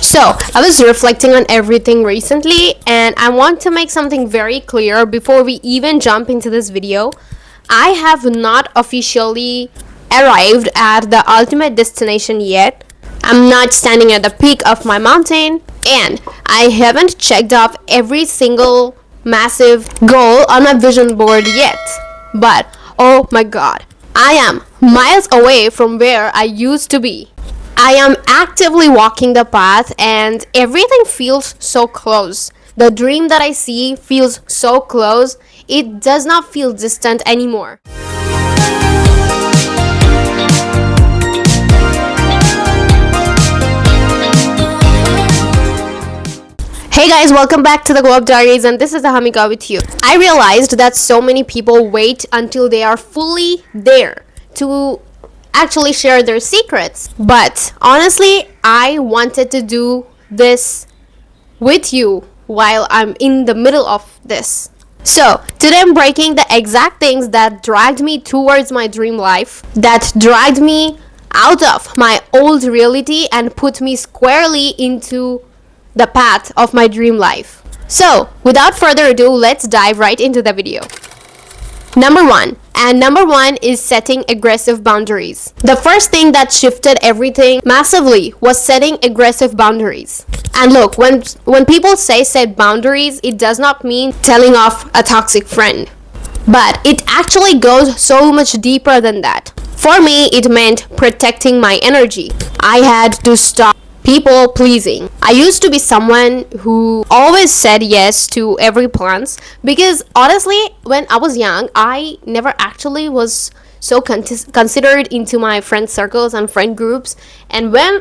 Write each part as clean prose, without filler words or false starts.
So, I was reflecting on everything recently, and I want to make something very clear before we even jump into this video. I have not officially arrived at the ultimate destination yet. I'm not standing at the peak of my mountain, and I haven't checked off every single massive goal on my vision board yet. But, oh my god, I am miles away from where I used to be. I am actively walking the path and everything feels so close. The dream that I see feels so close, it does not feel distant anymore. Hey guys, welcome back to the GlowUp Diaries, and this is Hamika with you. I realized that so many people wait until they are fully there to actually share their secrets. But honestly, I wanted to do this with you while I'm in the middle of this. So today I'm breaking the exact things that dragged me towards my dream life, that dragged me out of my old reality and put me squarely into the path of my dream life. So without further ado, let's dive right into the video. Number one is setting aggressive boundaries. The first thing that shifted everything massively was setting aggressive boundaries. And look, when people say set boundaries, it does not mean telling off a toxic friend. But it actually goes so much deeper than that. For me, it meant protecting my energy. I had to stop people pleasing. I used to be someone who always said yes to every plans because honestly, when I was young, I never actually was so considered into my friend circles and friend groups. And when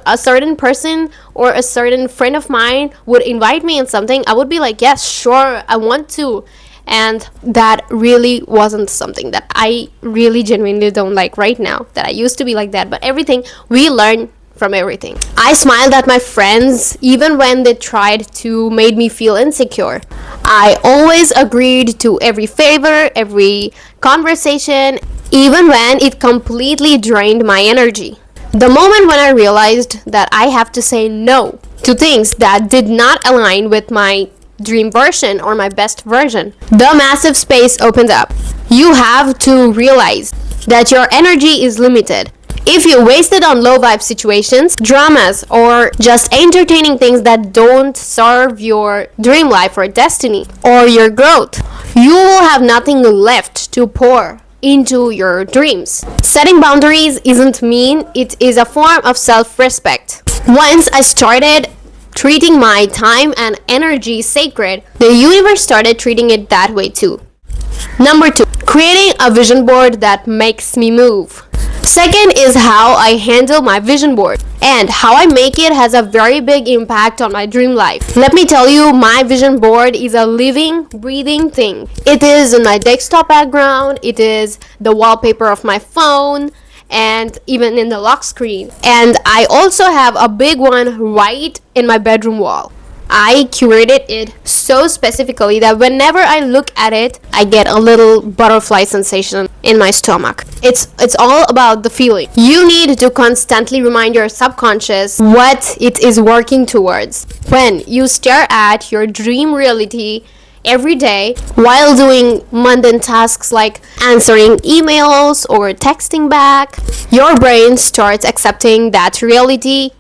a certain person or a certain friend of mine would invite me in something, I would be like, yes, sure, I want to. And that really wasn't something that I really genuinely don't like right now, that I used to be like that. But everything we learn from everything. I smiled at my friends even when they tried to make me feel insecure. I always agreed to every favor, every conversation, even when it completely drained my energy. The moment when I realized that I have to say no to things that did not align with my dream version or my best version, the massive space opened up. You have to realize that your energy is limited. If you waste it on low vibe situations, dramas, or just entertaining things that don't serve your dream life or destiny or your growth, you will have nothing left to pour into your dreams. Setting boundaries isn't mean, it is a form of self-respect. Once I started treating my time and energy sacred, the universe started treating it that way too. Number 2, creating a vision board that makes me move. Second is how I handle my vision board, and how I make it has a very big impact on my dream life. Let me tell you, my vision board is a living, breathing thing. It is in my desktop background, it is the wallpaper of my phone, and even in the lock screen. And I also have a big one right in my bedroom wall. I curated it so specifically that whenever I look at it, I get a little butterfly sensation in my stomach. It's all about the feeling. You need to constantly remind your subconscious what it is working towards. When you stare at your dream reality every day while doing mundane tasks like answering emails or texting back, your brain starts accepting that reality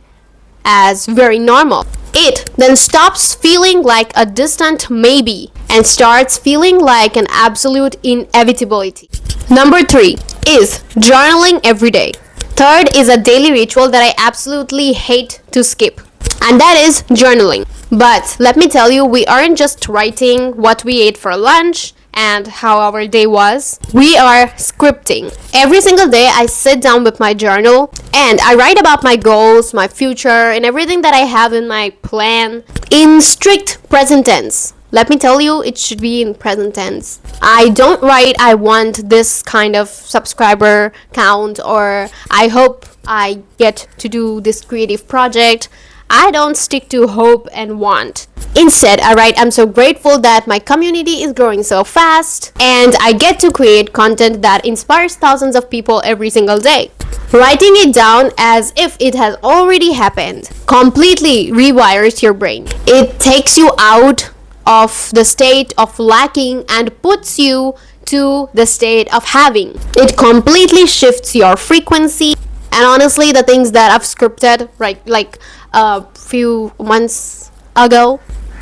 as very normal. It then stops feeling like a distant maybe and starts feeling like an absolute inevitability. Number 3 is journaling every day. Third is a daily ritual that I absolutely hate to skip, and that is journaling. But let me tell you, we aren't just writing what we ate for lunch and how our day was. We are scripting. Every single day I sit down with my journal and I write about my goals, my future, and everything that I have in my plan in strict present tense. Let me tell you, it should be in present tense. I don't write I want this kind of subscriber count or I hope I get to do this creative project. I don't stick to hope and want. Instead, I write, I'm so grateful that my community is growing so fast and I get to create content that inspires thousands of people every single day. Writing it down as if it has already happened completely rewires your brain. It takes you out of the state of lacking and puts you to the state of having. It completely shifts your frequency. And honestly, the things that I've scripted right like a few months ago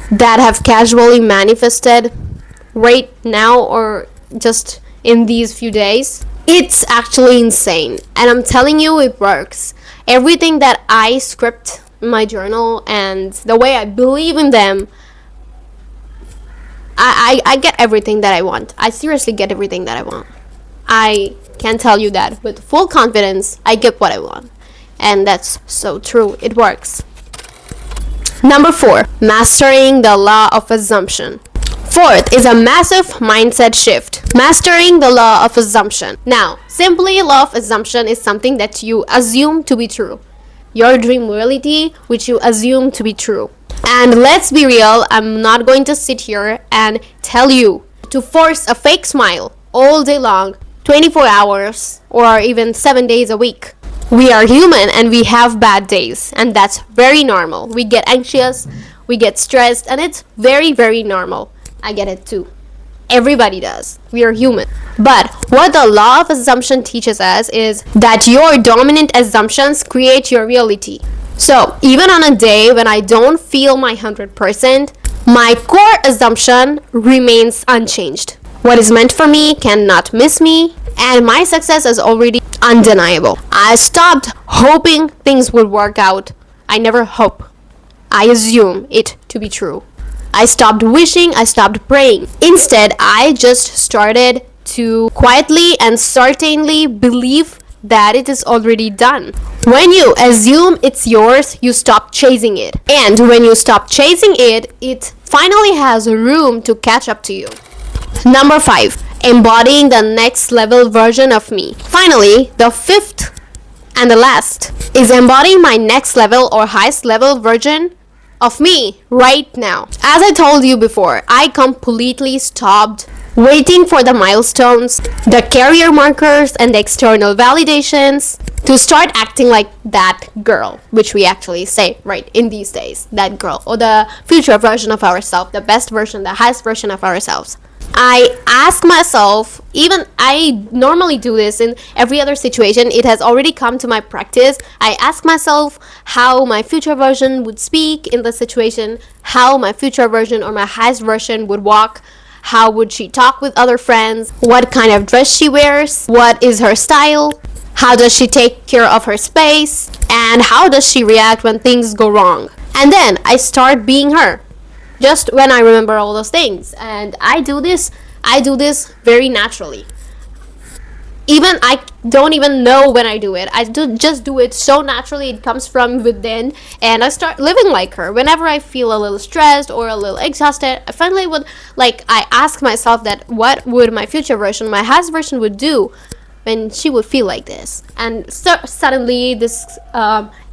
that have casually manifested right now or just in these few days, it's actually insane. And I'm telling you, it works. Everything that I script in my journal and the way I believe in them, I get everything that I want. I seriously get everything that I want. I can tell you that with full confidence, I get what I want. And that's so true. It works. Number 4, mastering the law of assumption. Fourth is a massive mindset shift. Mastering the law of assumption. Now, simply, law of assumption is something that you assume to be true. Your dream reality, which you assume to be true. And let's be real, I'm not going to sit here and tell you to force a fake smile all day long, 24 hours, or even 7 days a week. We are human and we have bad days, and that's very normal. We get anxious, we get stressed, and it's very, very normal. I get it too. Everybody does. We are human. But what the law of assumption teaches us is that your dominant assumptions create your reality. So even on a day when I don't feel my 100%, my core assumption remains unchanged. What is meant for me cannot miss me, and my success is already undeniable. I stopped hoping things would work out. I never hope. I assume it to be true. I stopped wishing, I stopped praying. Instead, I just started to quietly and certainly believe that it is already done. When you assume it's yours, you stop chasing it. And when you stop chasing it, it finally has room to catch up to you. Number 5, embodying the next level version of me. Finally, the 5th and the last is embodying my next level or highest level version of me right now. As I told you before, I completely stopped waiting for the milestones, the career markers, and the external validations to start acting like that girl, which we actually say right in these days, that girl, or the future version of ourselves, the best version, the highest version of ourselves. I ask myself, even I normally do this in every other situation, it has already come to my practice. I ask myself how my future version would speak in the situation, how my future version or my highest version would walk, how would she talk with other friends, what kind of dress she wears, what is her style, how does she take care of her space, and how does she react when things go wrong. And then I start being her. Just when I remember all those things, and I do this very naturally. Even I don't even know when I do it. I just do it so naturally. It comes from within, and I start living like her. Whenever I feel a little stressed or a little exhausted, I finally I ask myself that what would my future version, my highest version would do when she would feel like this. And suddenly this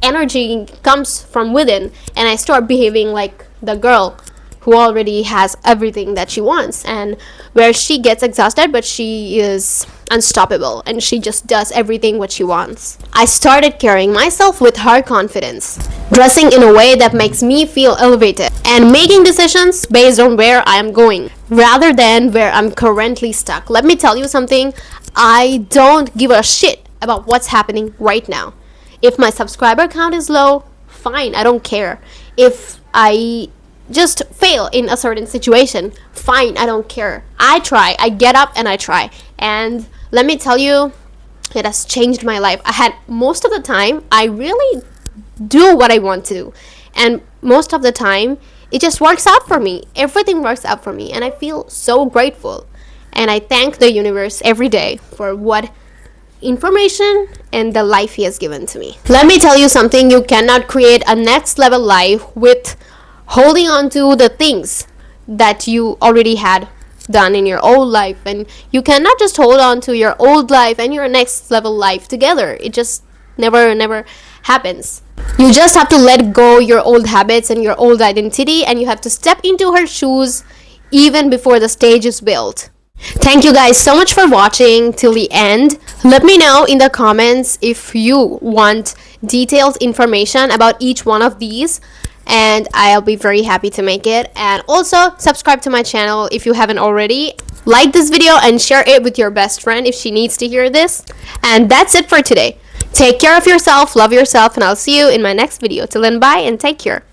energy comes from within, and I start behaving like the girl who already has everything that she wants, and where she gets exhausted, but she is unstoppable and she just does everything what she wants. I started carrying myself with her confidence, dressing in a way that makes me feel elevated, and making decisions based on where I am going rather than where I'm currently stuck. Let me tell you something, I don't give a shit about what's happening right now. If my subscriber count is low, fine, I don't care. If I just fail in a certain situation, fine, I don't care. I try, I get up and I try. And let me tell you, it has changed my life. Most of the time, I really do what I want to do. And most of the time, it just works out for me. Everything works out for me. And I feel so grateful. And I thank the universe every day for what information and the life he has given to me. Let me tell you something, you cannot create a next level life with holding on to the things that you already had done in your old life. And you cannot just hold on to your old life and your next level life together. It just never happens. You just have to let go your old habits and your old identity, and you have to step into her shoes even before the stage is built. Thank you guys so much for watching till the end. Let me know in the comments if you want detailed information about each one of these, and I'll be very happy to make it. And also subscribe to my channel if you haven't already. Like this video and share it with your best friend if she needs to hear this. And that's it for today. Take care of yourself, love yourself, and I'll see you in my next video. Till then, bye and take care.